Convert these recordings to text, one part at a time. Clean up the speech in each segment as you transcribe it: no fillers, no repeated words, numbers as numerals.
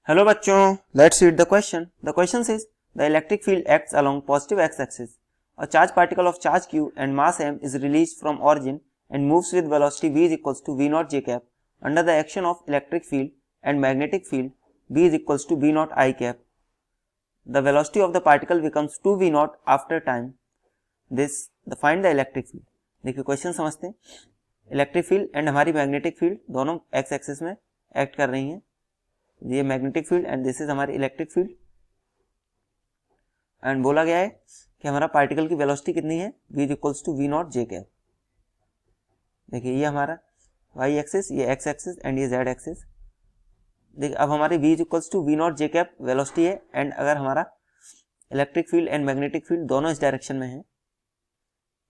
Hello बच्चों, let's read the question. The question says the electric field acts along positive x-axis. A charged particle of charge q and mass m is released from origin and moves with velocity v is equals to v naught j cap under the action of electric field and magnetic field b is equals to v naught I cap. The velocity of the particle becomes 2 v naught after time. Find the electric field. देखिए question समझते हैं. Electric field and हमारी magnetic field दोनों x axis में act कर रही हैं. ये magnetic field and this is हमारी इलेक्ट्रिक फील्ड. एंड बोला गया है कि हमारा पार्टिकल की वेलोसिटी कितनी है, v is equals to we naught j cap. देखिए ये हमारा y एक्सिस, ये x एक्सिस एंड ये z एक्सिस. देखिए अब हमारी v is equals to we naught j cap velocity है एंड अगर हमारा electric field and magnetic field दोनों इस डायरेक्शन में है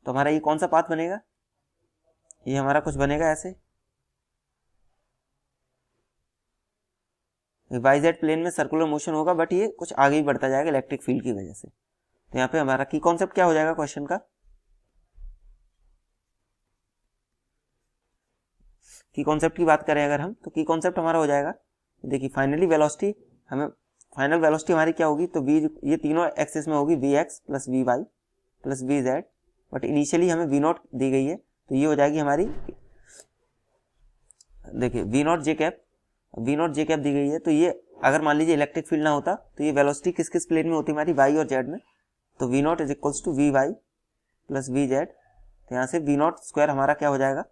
तो हमारा ये कौन सा पाथ बनेगा, ये हमारा कुछ बनेगा ऐसे. वाई जेड प्लेन में सर्कुलर मोशन होगा बट ये कुछ आगे ही बढ़ता जाएगा इलेक्ट्रिक फील्ड की वजह से. तो यहाँ पे हमारा की कॉन्सेप्ट क्या हो जाएगा क्वेश्चन का, की कॉन्सेप्ट की बात करें अगर हम तो की कॉन्सेप्ट हमारा हो जाएगा. देखिए फाइनल वेलोसिटी हमारी क्या होगी, तो v ये तीनों एक्सिस में होगी v x plus we y plus we z. But initially हमें वी नॉट दी गई है तो ये हो जाएगी हमारी, देखिए वी नॉट जे कैप दी गई है. तो ये अगर मान लीजिए इलेक्ट्रिक फील्ड ना होता तो ये वेलोसिटी किस किस प्लेन में होती हमारी, वाई और जेड में. तो v naught is equals to v y plus we z. तो यहाँ से वी नॉट स्क्वायर हमारा क्या हो जाएगा,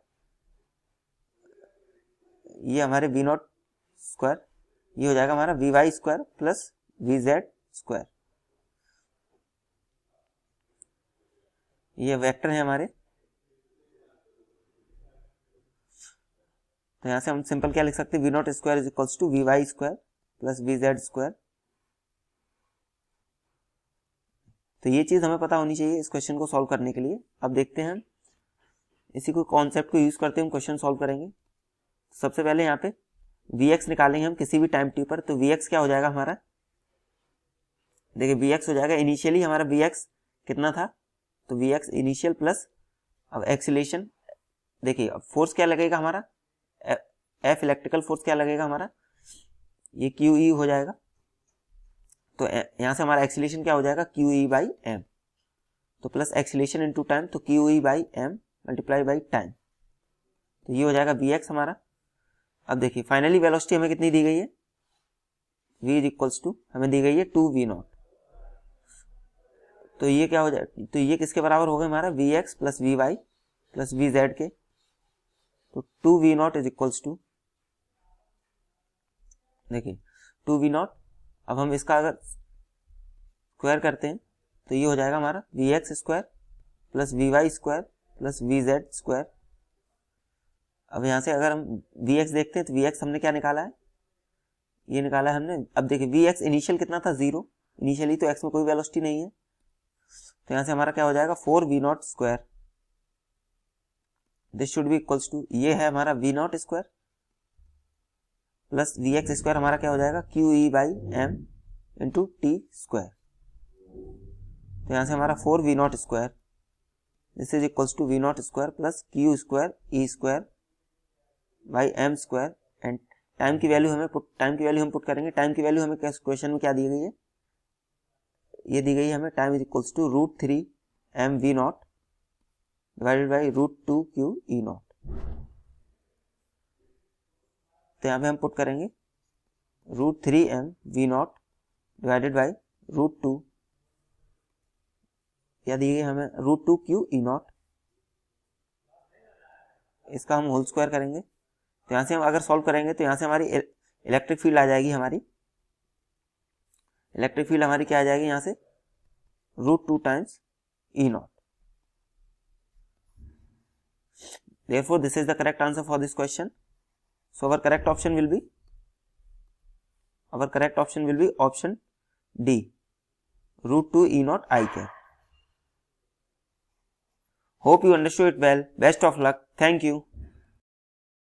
ये हमारे वी नॉट स्क्वायर ये हो जाएगा हमारा v Y square plus V Z square. ये वेक्टर है हमारे. तो यहां से हम सिंपल क्या लिख सकते हैं, v naught square is equals to v Y square plus V Z square. तो ये चीज हमें पता होनी चाहिए इस क्वेश्चन को सॉल्व करने के लिए. अब देखते हैं हम इसी को कॉन्सेप्ट को यूज करते हम क्वेश्चन सॉल्व करेंगे. सबसे पहले यहाँ पे वी एक्स निकालेंगे हम किसी भी टाइम टी पर. तो वी एक्स क्या हो जाएगा हमारा, देखिए वी एक्स हो जाएगा इनिशियली हमारा वी एक्स कितना था, तो वी एक्स इनिशियल प्लस अब एक्सीलरेशन. देखिए अब फोर्स क्या लगेगा हमारा, एफ इलेक्ट्रिकल फोर्स क्या लगेगा हमारा, ये क्यू ई हो जाएगा. तो यहां से हमारा एक्सीलरेशन क्या हो जाएगा, क्यू ई बाई एम. तो प्लस एक्सीलरेशन इनटू टाइम, तो q E by m multiply by time. तो ये हो जाएगा वी एक्स हमारा. अब देखिए फाइनली वेलोसिटी हमें कितनी दी गई है, v इज इक्वल्स टू हमें दी गई है 2 वी नॉट. तो ये क्या हो जाए, तो ये किसके बराबर हो गए हमारा, we x plus we y plus we z के. तो 2 v naught is equals to, देखिए 2 वी नॉट. अब हम इसका अगर स्क्वायर करते हैं तो ये हो जाएगा हमारा we X square plus we Y square plus V Z square. अब यहाँ से अगर हम वी एक्स देखते हैं तो वी एक्स हमने क्या निकाला है, ये निकाला है हमने. अब देखिए वी एक्स इनिशियल कितना था, 0. इनिशियली तो एक्स में कोई वेलोसिटी नहीं है. तो यहाँ से हमारा क्या हो जाएगा 4 V naught square. This should be equals to, ये है हमारा V naught square plus V X square हमारा क्या हो जाएगा Q E by M into T square. तो यहाँ से हमारा 4 V naught square this is equals to we naught square plus Q square E square by M square. And time की value हम पुट करेंगे. टाइम की वैल्यू हमें question में क्या दी गई है, ये दी गई है हमें time is equals to √3 M V naught divided by √2 Q E naught. तो यहाँ पे हम पुट करेंगे √3 M V naught divided by √2, या दी गई हमें √2 क्यू ई नॉट. इसका हम होल स्क्वायर करेंगे. तो यहाँ से हम अगर सॉल्व करेंगे तो यहाँ से हमारी इलेक्ट्रिक फील्ड आ जाएगी हमारी. इलेक्ट्रिक फील्ड हमारी क्या आ जाएगी यहाँ से, √2 times E not. Therefore, this is the correct answer for this question. So our correct option will be option D, √2 E naught I cap. Hope you understood it well. Best of luck. Thank you.